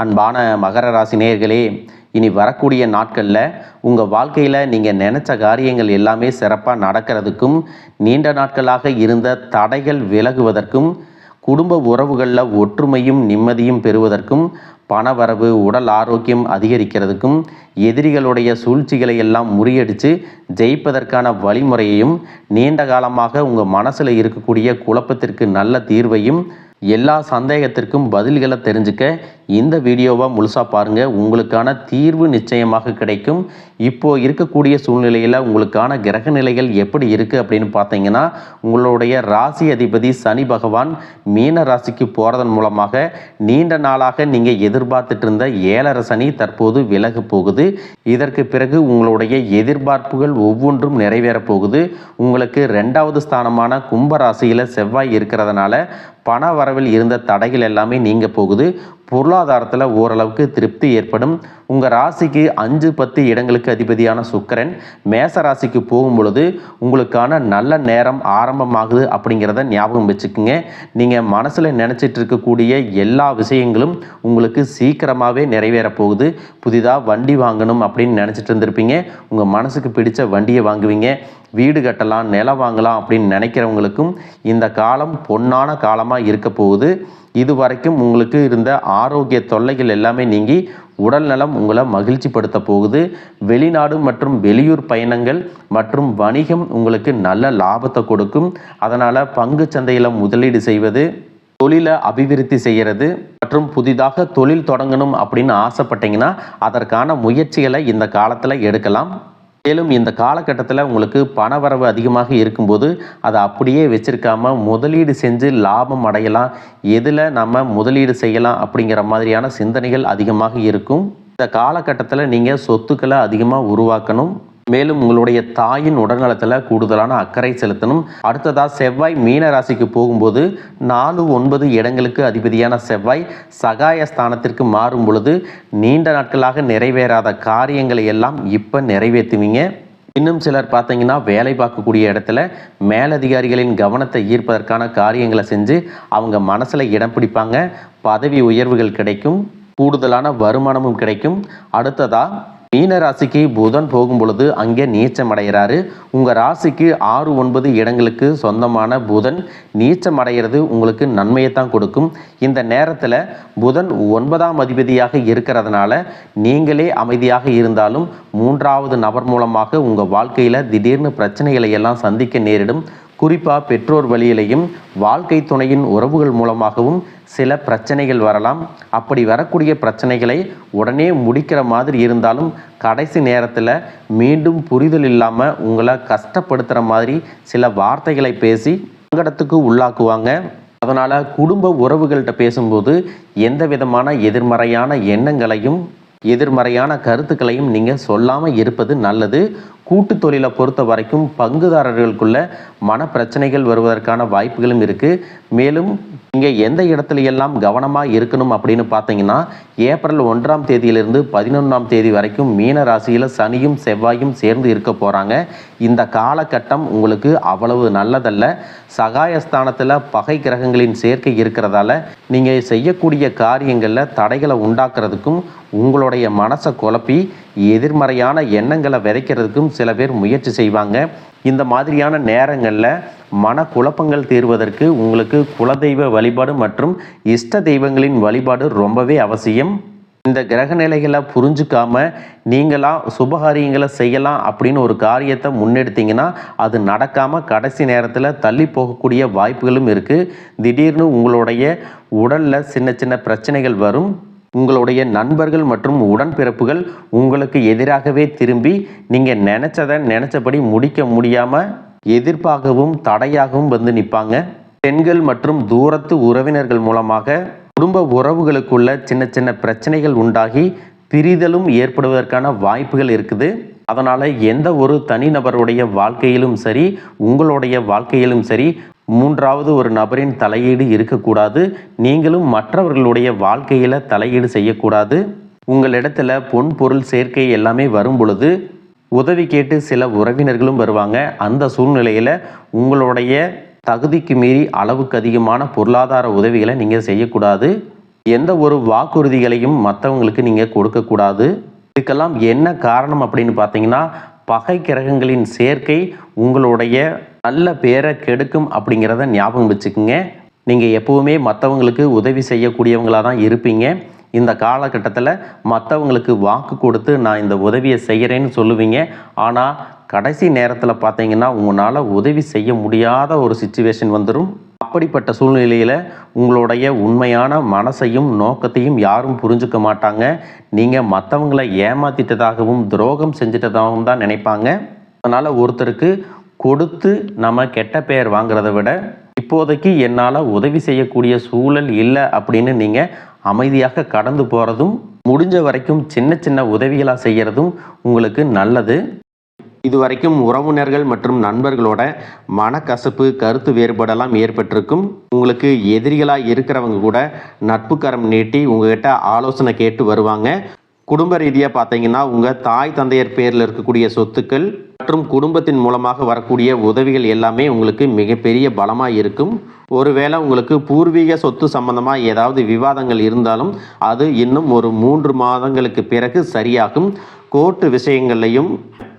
அன்பான மகர ராசி நேயர்களே, இனி வரக்கூடிய நாட்களில் உங்கள் வாழ்க்கையில் நீங்கள் நினச்ச காரியங்கள் எல்லாமே சிறப்பாக நடக்கிறதுக்கும், நீண்ட நாட்களாக இருந்த தடைகள் விலகுவதற்கும், குடும்ப உறவுகளில் ஒற்றுமையும் நிம்மதியும் பெறுவதற்கும், பணவரவு உடல் ஆரோக்கியம் அதிகரிக்கிறதுக்கும், எதிரிகளுடைய சூழ்ச்சிகளை எல்லாம் முறியடித்து ஜெயிப்பதற்கான வழிமுறையையும், நீண்ட காலமாக உங்கள் மனசில் இருக்கக்கூடிய குழப்பத்திற்கு நல்ல தீர்வையும், எல்லா சந்தேகத்திற்கும் பதில்களை தெரிஞ்சுக்க இந்த வீடியோவை முழுசாக பாருங்கள். உங்களுக்கான தீர்வு நிச்சயமாக கிடைக்கும். இப்போது இருக்கக்கூடிய சூழ்நிலையில் உங்களுக்கான கிரக நிலைகள் எப்படி இருக்குது அப்படின்னு பார்த்தீங்கன்னா, உங்களுடைய ராசி அதிபதி சனி பகவான் மீன ராசிக்கு போகிறதன் மூலமாக நீண்ட நாளாக நீங்கள் எதிர்பார்த்துட்டு இருந்த 7.5 சனி தற்போது விலக போகுது. இதற்கு பிறகு உங்களுடைய எதிர்பார்ப்புகள் ஒவ்வொன்றும் நிறைவேறப் போகுது. உங்களுக்கு 2வது ஸ்தானமான கும்ப ராசியில் செவ்வாய் இருக்கிறதுனால பண வரவில் இருந்த தடைகள் எல்லாமே நீங்க போகுது. பொருளாதாரத்தில் ஓரளவுக்கு திருப்தி ஏற்படும். உங்கள் ராசிக்கு 5-10 இடங்களுக்கு அதிபதியான சுக்கிரன் மேச ராசிக்கு போகும் பொழுது உங்களுக்கான நல்ல நேரம் ஆரம்பமாகுது அப்படிங்கிறத ஞாபகம் வச்சுக்கோங்க. நீங்கள் மனசில் நினச்சிட்டு இருக்கக்கூடிய எல்லா விஷயங்களும் உங்களுக்கு சீக்கிரமாகவே நிறைவேற போகுது. புதிதாக வண்டி வாங்கணும் அப்படின்னு நினச்சிட்டு இருந்திருப்பீங்க. உங்கள் மனசுக்கு பிடிச்ச வண்டியை வாங்குவீங்க. வீடு கட்டலாம், நிலம் வாங்கலாம் அப்படின்னு நினைக்கிறவங்களுக்கும் இந்த காலம் பொன்னான காலமாக இருக்க போகுது. இதுவரைக்கும் உங்களுக்கு இருந்த ஆரோக்கிய தொல்லைகள் எல்லாமே நீங்கி உடல் நலம் உங்களை மகிழ்ச்சிப்படுத்த போகுது. வெளிநாடு மற்றும் வெளியூர் பயணங்கள் மற்றும் வணிகம் உங்களுக்கு நல்ல லாபத்தை கொடுக்கும். அதனால் பங்கு சந்தையில் முதலீடு செய்வது, தொழிலை அபிவிருத்தி செய்கிறது மற்றும் புதிதாக தொழில் தொடங்கணும் அப்படின்னு ஆசைப்பட்டீங்கன்னா அதற்கான முயற்சிகளை இந்த காலத்தில் எடுக்கலாம். மேலும் இந்த காலகட்டத்தில் உங்களுக்கு பணவரவு அதிகமாக இருக்கும்போது அதை அப்படியே வச்சிருக்காம முதலீடு செஞ்சு லாபம் அடையலாம், எதில் நம்ம முதலீடு செய்யலாம் அப்படிங்கிற மாதிரியான சிந்தனைகள் அதிகமாக இருக்கும். இந்த காலகட்டத்தில் நீங்கள் சொத்துக்களை அதிகமாக உருவாக்கணும். மேலும் உங்களுடைய தாயின் உடல்நலத்தில் கூடுதலான அக்கறை செலுத்தணும். அடுத்ததாக செவ்வாய் மீன ராசிக்கு போகும்போது 4-9 இடங்களுக்கு அதிபதியான செவ்வாய் சகாய ஸ்தானத்திற்கு மாறும் பொழுது நீண்ட நாட்களாக நிறைவேறாத காரியங்களை எல்லாம் இப்போ நிறைவேற்றுவீங்க. இன்னும் சிலர் பார்த்தீங்கன்னா வேலை பார்க்கக்கூடிய இடத்துல மேலதிகாரிகளின் கவனத்தை ஈர்ப்பதற்கான காரியங்களை செஞ்சு அவங்க மனசில் இடம் பிடிப்பாங்க. பதவி உயர்வுகள் கிடைக்கும், கூடுதலான வருமானமும் கிடைக்கும். அடுத்ததாக மீன ராசிக்கு புதன் போகும் பொழுது அங்கே நீச்சம் அடைகிறாரு. உங்கள் ராசிக்கு 6-9 இடங்களுக்கு சொந்தமான புதன் நீச்சம் அடைகிறது உங்களுக்கு நன்மையை தான் கொடுக்கும். இந்த நேரத்தில் புதன் 9ஆம் அதிபதியாக இருக்கிறதுனால நீங்களே அமைதியாக இருந்தாலும் 3வது நபர் மூலமாக உங்கள் வாழ்க்கையில் திடீர்னு பிரச்சனைகளை எல்லாம் சந்திக்க நேரிடும். குறிப்பாக பெற்றோர் வழியிலையும் வாழ்க்கை துணையின் உறவுகள் மூலமாகவும் சில பிரச்சனைகள் வரலாம். அப்படி வரக்கூடிய பிரச்சனைகளை உடனே முடிக்கிற மாதிரி இருந்தாலும் கடைசி நேரத்தில் மீண்டும் புரிதல் இல்லாமல் உங்களை கஷ்டப்படுத்துகிற மாதிரி சில வார்த்தைகளை பேசி சங்கடத்துக்கு உள்ளாக்குவாங்க. அதனால் குடும்ப உறவுகள்கிட்ட பேசும்போது எந்த விதமான எதிர்மறையான எண்ணங்களையும் எதிர்மறையான கருத்துக்களையும் நீங்கள் சொல்லாமல் இருப்பது நல்லது. கூட்டு தொழிலை பொறுத்த வரைக்கும் பங்குதாரர்களுக்குள்ள மன பிரச்சனைகள் வருவதற்கான வாய்ப்புகளும் இருக்குது. மேலும் நீங்கள் எந்த இடத்துல எல்லாம் கவனமாக இருக்கணும் அப்படின்னு பார்த்தீங்கன்னா, ஏப்ரல் 1ஆம் தேதியிலிருந்து 11ஆம் தேதி வரைக்கும் மீன ராசியில் சனியும் செவ்வாயும் சேர்ந்து இருக்க போகிறாங்க. இந்த காலகட்டம் உங்களுக்கு அவ்வளவு நல்லதல்ல. சகாயஸ்தானத்தில் பகை கிரகங்களின் சேர்க்கை இருக்கிறதால நீங்கள் செய்யக்கூடிய காரியங்களில் தடைகளை உண்டாக்குறதுக்கும் உங்களுடைய மனசை குழப்பி எதிர்மறையான எண்ணங்களை விதைக்கிறதுக்கும் சில பேர் முயற்சி செய்வாங்க. இந்த மாதிரியான நேரங்களில் மனக்குழப்பங்கள் தீர்வதற்கு உங்களுக்கு குலதெய்வ வழிபாடு மற்றும் இஷ்ட தெய்வங்களின் வழிபாடு ரொம்பவே அவசியம். இந்த கிரக நிலைகளை புரிஞ்சுக்காம நீங்களாம் சுபகாரியங்களை செய்யலாம் அப்படின்னு ஒரு காரியத்தை முன்னெடுத்தீங்கன்னா அது நடக்காமல் கடைசி நேரத்தில் தள்ளி போகக்கூடிய வாய்ப்புகளும் இருக்குது. திடீர்னு உங்களுடைய உடலில் சின்ன சின்ன பிரச்சனைகள் வரும். உங்களுடைய நண்பர்கள் மற்றும் உடன்பிறப்புகள் உங்களுக்கு எதிராகவே திரும்பி நீங்கள் நினச்சபடி முடிக்க முடியாமல் எதிர்ப்பாகவும் தடையாகவும் வந்து நிற்பாங்க. பெண்கள் மற்றும் தூரத்து உறவினர்கள் மூலமாக குடும்ப உறவுகளுக்குள்ள சின்ன சின்ன பிரச்சனைகள் உண்டாகி பிரிதலும் ஏற்படுவதற்கான வாய்ப்புகள் இருக்குது. அதனால் எந்த ஒரு தனிநபருடைய வாழ்க்கையிலும் சரி, உங்களுடைய வாழ்க்கையிலும் சரி, 3வது ஒரு நபரின் தலையீடு இருக்கக்கூடாது. நீங்களும் மற்றவர்களுடைய வாழ்க்கையில் தலையீடு செய்யக்கூடாது. உங்களிடத்துல பொன் பொருள் சேர்க்கை எல்லாமே வரும் பொழுது உதவி கேட்டு சில உறவினர்களும் வருவாங்க. அந்த சூழ்நிலையில் உங்களுடைய தகுதிக்கு மீறி அளவுக்கு அதிகமான பொருளாதார உதவிகளை நீங்கள் செய்யக்கூடாது. எந்த ஒரு வாக்குறுதிகளையும் மற்றவங்களுக்கு நீங்கள் கொடுக்கக்கூடாது. இதுக்கெல்லாம் என்ன காரணம் அப்படின்னு பார்த்தீங்கன்னா, பகை கிரகங்களின் சேர்க்கை உங்களுடைய நல்ல பேரை கெடுக்கும் அப்படிங்கிறத ஞாபகம் வச்சுக்கோங்க. நீங்கள் எப்போவுமே மற்றவங்களுக்கு உதவி செய்யக்கூடியவங்களாக தான் இருப்பீங்க. இந்த காலகட்டத்தில் மற்றவங்களுக்கு வாக்கு கொடுத்து நான் இந்த உதவியை செய்கிறேன்னு சொல்லுவீங்க. ஆனால் கடைசி நேரத்தில் பார்த்தீங்கன்னா உங்களால் உதவி செய்ய முடியாத ஒரு சிச்சுவேஷன் வந்துடும். அப்படிப்பட்ட சூழ்நிலையில் உங்களுடைய உண்மையான மனசையும் நோக்கத்தையும் யாரும் புரிஞ்சுக்க மாட்டாங்க. நீங்கள் மற்றவங்களை ஏமாற்றிட்டதாகவும் துரோகம் செஞ்சிட்டதாகவும் தான் நினைப்பாங்க. அதனால் ஒருத்தருக்கு கொடுத்து நம்ம கெட்ட பெயர் வாங்குறதை விட இப்போதைக்கு என்னால் உதவி செய்யக்கூடிய சூழல் இல்லை அப்படின்னு நீங்கள் அமைதியாக கடந்து போகிறதும், முடிஞ்ச வரைக்கும் சின்ன சின்ன உதவிகளாக செய்கிறதும் உங்களுக்கு நல்லது. இதுவரைக்கும் உறவினர்கள் மற்றும் நண்பர்களோட மனக்கசப்பு, கருத்து வேறுபாடெல்லாம் ஏற்பட்டிருக்கும். உங்களுக்கு எதிரிகளாக இருக்கிறவங்க கூட நட்பு கரம் நீட்டி உங்ககிட்ட ஆலோசனை கேட்டு வருவாங்க. குடும்ப ரீதியாக பார்த்தீங்கன்னா உங்கள் தாய் தந்தையர் பேரில் இருக்கக்கூடிய சொத்துக்கள் மற்றும் குடும்பத்தின் மூலமாக வரக்கூடிய உதவிகள் எல்லாமே உங்களுக்கு மிகப்பெரிய பலமாக இருக்கும். ஒருவேளை உங்களுக்கு பூர்வீக சொத்து சம்பந்தமாக ஏதாவது விவாதங்கள் இருந்தாலும் அது இன்னும் ஒரு 3 மாதங்களுக்கு பிறகு சரியாகும். கோர்ட்டு விஷயங்கள்லையும்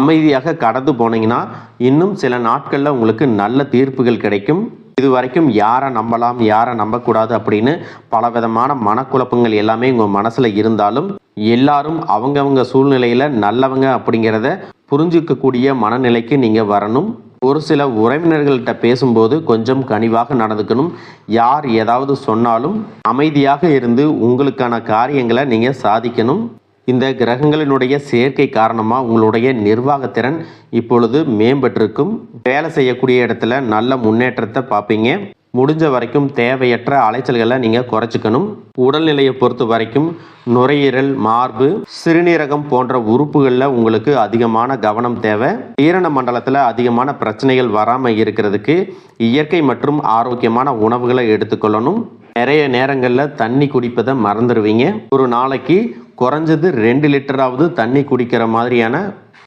அமைதியாக கடந்து போனீங்கன்னா இன்னும் சில நாட்களில் உங்களுக்கு நல்ல தீர்ப்புகள் கிடைக்கும். இது வரைக்கும் யாரை நம்பலாம், யாரை நம்பக்கூடாது அப்படின்னு பலவிதமான மனக்குழப்பங்கள் எல்லாமே உங்கள் மனசில் இருந்தாலும் எல்லாரும் அவங்கவங்க சூழ்நிலையில் நல்லவங்க அப்படிங்கிறத புரிஞ்சிக்கக்கூடிய மனநிலைக்கு நீங்கள் வரணும். ஒரு சில உறவினர்கள்ட்ட பேசும்போது கொஞ்சம் கனிவாக நடந்துக்கணும். யார் ஏதாவது சொன்னாலும் அமைதியாக இருந்து உங்களுக்கான காரியங்களை நீங்கள் சாதிக்கணும். இந்த கிரகங்களினுடைய சேர்க்கை காரணமாக உங்களுடைய நிர்வாகத்திறன் இப்பொழுது மேம்பட்டிருக்கும். வேலை செய்யக்கூடிய இடத்துல நல்ல முன்னேற்றத்தை பார்ப்பீங்க. முடிஞ்ச வரைக்கும் தேவையற்ற அலைச்சல்களை நீங்கள் குறைச்சிக்கணும். உடல்நிலையை பொறுத்த வரைக்கும் நுரையீரல், மார்பு, சிறுநீரகம் போன்ற உறுப்புகளில் உங்களுக்கு அதிகமான கவனம் தேவை. ஜீரண மண்டலத்தில் அதிகமான பிரச்சனைகள் வராமல் இருக்கிறதுக்கு இயற்கை மற்றும் ஆரோக்கியமான உணவுகளை எடுத்துக்கொள்ளணும். நிறைய நேரங்களில் தண்ணி குடிப்பதை மறந்துடுவீங்க. ஒரு நாளைக்கு குறைஞ்சது 2 லிட்டராவது தண்ணி குடிக்கிற மாதிரியான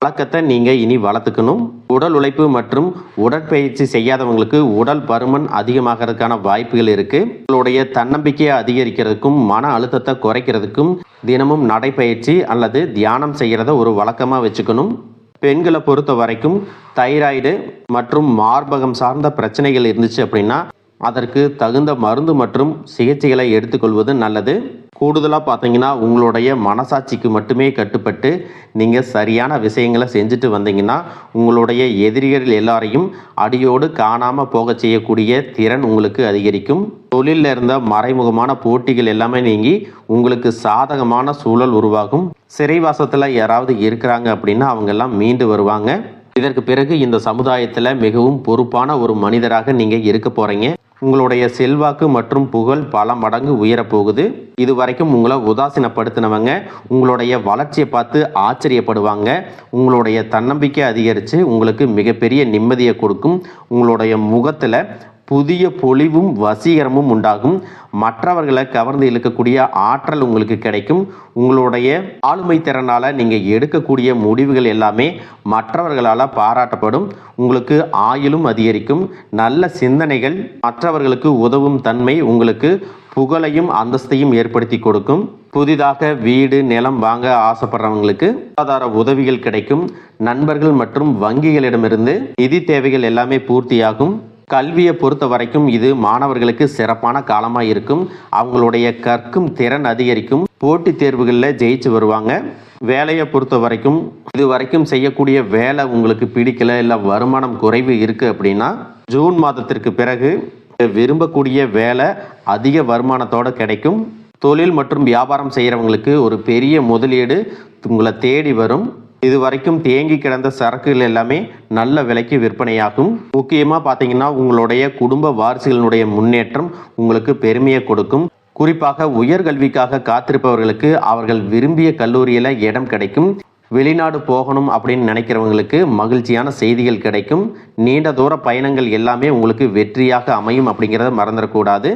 பழக்கத்தை நீங்கள் இனி வளர்த்துக்கணும். உடல் உழைப்பு மற்றும் உடற்பயிற்சி செய்யாதவங்களுக்கு உடல் பருமன் அதிகமாகிறதுக்கான வாய்ப்புகள் இருக்குது. உங்களுடைய தன்னம்பிக்கையை அதிகரிக்கிறதுக்கும் மன அழுத்தத்தை குறைக்கிறதுக்கும் தினமும் நடைப்பயிற்சி அல்லது தியானம் செய்கிறத ஒரு வழக்கமாக வச்சுக்கணும். பெண்களை பொறுத்த வரைக்கும் தைராய்டு மற்றும் மார்பகம் சார்ந்த பிரச்சனைகள் இருந்துச்சு அப்படின்னா அதற்கு தகுந்த மருந்து மற்றும் சிகிச்சைகளை எடுத்துக்கொள்வது நல்லது. கூடுதலாக பார்த்தீங்கன்னா உங்களுடைய மனசாட்சிக்கு மட்டுமே கட்டுப்பட்டு நீங்கள் சரியான விஷயங்களை செஞ்சுட்டு வந்தீங்கன்னா உங்களுடைய எதிரிகள் எல்லாரையும் அடியோடு காணாமல் போக செய்யக்கூடிய திறன் உங்களுக்கு அதிகரிக்கும். தொழிலில் இருந்த மறைமுகமான போட்டிகள் எல்லாமே நீங்கி உங்களுக்கு சாதகமான சூழல் உருவாகும். சிறைவாசத்தில் யாராவது இருக்கிறாங்க அப்படின்னா அவங்கெல்லாம் மீண்டு வருவாங்க. இதற்கு பிறகு இந்த சமுதாயத்தில் மிகவும் பொறுப்பான ஒரு மனிதராக நீங்கள் இருக்க போகிறீங்க. உங்களுடைய செல்வாக்கு மற்றும் புகழ் பல மடங்கு உயரப்போகுது. இது வரைக்கும் உங்களை உதாசீனப்படுத்தினவங்க உங்களுடைய வளர்ச்சியை பார்த்து ஆச்சரியப்படுவாங்க. உங்களுடைய தன்னம்பிக்கை அதிகரித்து உங்களுக்கு மிகப்பெரிய நிம்மதியை கொடுக்கும். உங்களுடைய முகத்தில் புதிய பொலிவும் வசீகரமும் உண்டாகும். மற்றவர்களை கவர்ந்து இழுக்கக்கூடிய ஆற்றல் உங்களுக்கு கிடைக்கும். உங்களுடைய ஆளுமை திறனால் நீங்கள் எடுக்கக்கூடிய முடிவுகள் எல்லாமே மற்றவர்களால் பாராட்டப்படும். உங்களுக்கு ஆயுளும் அதிகரிக்கும். நல்ல சிந்தனைகள், மற்றவர்களுக்கு உதவும் தன்மை உங்களுக்கு புகழையும் அந்தஸ்தையும் ஏற்படுத்தி கொடுக்கும். புதிதாக வீடு, நிலம் வாங்க ஆசைப்படுறவங்களுக்கு பொருளாதார உதவிகள் கிடைக்கும். நண்பர்கள் மற்றும் வங்கிகளிடமிருந்து நிதி தேவைகள் எல்லாமே பூர்த்தியாகும். கல்வியை பொறுத்த வரைக்கும் இது மாணவர்களுக்கு சிறப்பான காலமாக இருக்கும். அவங்களுடைய கற்கும் திறன் அதிகரிக்கும். போட்டித் தேர்வுகளில் ஜெயிச்சு வருவாங்க. வேலையை பொறுத்த வரைக்கும் இது வரைக்கும் செய்யக்கூடிய வேலை உங்களுக்கு பிடிக்கல, இல்லை வருமானம் குறைவு இருக்குது அப்படின்னா ஜூன் மாதத்திற்கு பிறகு விரும்பக்கூடிய வேலை அதிக வருமானத்தோடு கிடைக்கும். தொழில் மற்றும் வியாபாரம் செய்கிறவங்களுக்கு ஒரு பெரிய முதலீடு உங்களை தேடி வரும். இது வரைக்கும் தேங்கி கிடந்த சரக்குகள் எல்லாமே நல்ல விலைக்கு விற்பனையாகும். முக்கியமாக பார்த்தீங்கன்னா உங்களுடைய குடும்ப வாரிசுகளினுடைய முன்னேற்றம் உங்களுக்கு பெருமையை கொடுக்கும். குறிப்பாக உயர்கல்விக்காக காத்திருப்பவர்களுக்கு அவர்கள் விரும்பிய கல்லூரியில் இடம் கிடைக்கும். வெளிநாடு போகணும் அப்படின்னு நினைக்கிறவங்களுக்கு மகிழ்ச்சியான செய்திகள் கிடைக்கும். நீண்ட தூர பயணங்கள் எல்லாமே உங்களுக்கு வெற்றியாக அமையும் அப்படிங்கிறத மறந்துடக்கூடாது.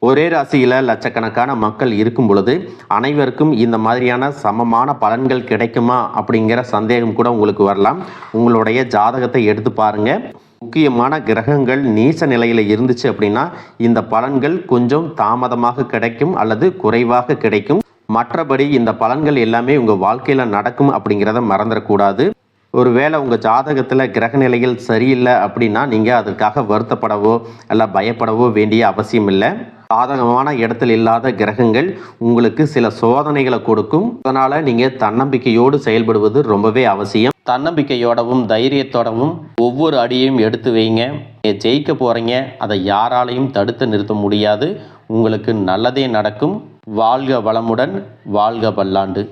ஒரே ராசியில் லட்சக்கணக்கான மக்கள் இருக்கும் பொழுது அனைவருக்கும் இந்த மாதிரியான சமமான பலன்கள் கிடைக்குமா அப்படிங்கிற சந்தேகம் கூட உங்களுக்கு வரலாம். உங்களுடைய ஜாதகத்தை எடுத்து பாருங்கள். முக்கியமான கிரகங்கள் நீச நிலையில் இருந்துச்சு அப்படின்னா இந்த பலன்கள் கொஞ்சம் தாமதமாக கிடைக்கும் அல்லது குறைவாக கிடைக்கும். மற்றபடி இந்த பலன்கள் எல்லாமே உங்கள் வாழ்க்கையில் நடக்கும் அப்படிங்கிறத மறந்துடக்கூடாது. ஒருவேளை உங்கள் ஜாதகத்தில் கிரக நிலைகள் சரியில்லை அப்படின்னா நீங்கள் அதற்காக வருத்தப்படவோ அல்ல பயப்படவோ வேண்டிய அவசியம் இல்லை. சாதகமான இடத்தில் இல்லாத கிரகங்கள் உங்களுக்கு சில சோதனைகளை கொடுக்கும். அதனால் நீங்கள் தன்னம்பிக்கையோடு செயல்படுவது ரொம்பவே அவசியம். தன்னம்பிக்கையோடவும் தைரியத்தோடவும் ஒவ்வொரு அடியையும் எடுத்து வைங்க. நீங்கள் ஜெயிக்க போகிறீங்க, அதை யாராலையும் தடுத்து நிறுத்த முடியாது. உங்களுக்கு நல்லதே நடக்கும். வாழ்க வளமுடன், வாழ்க பல்லாண்டு.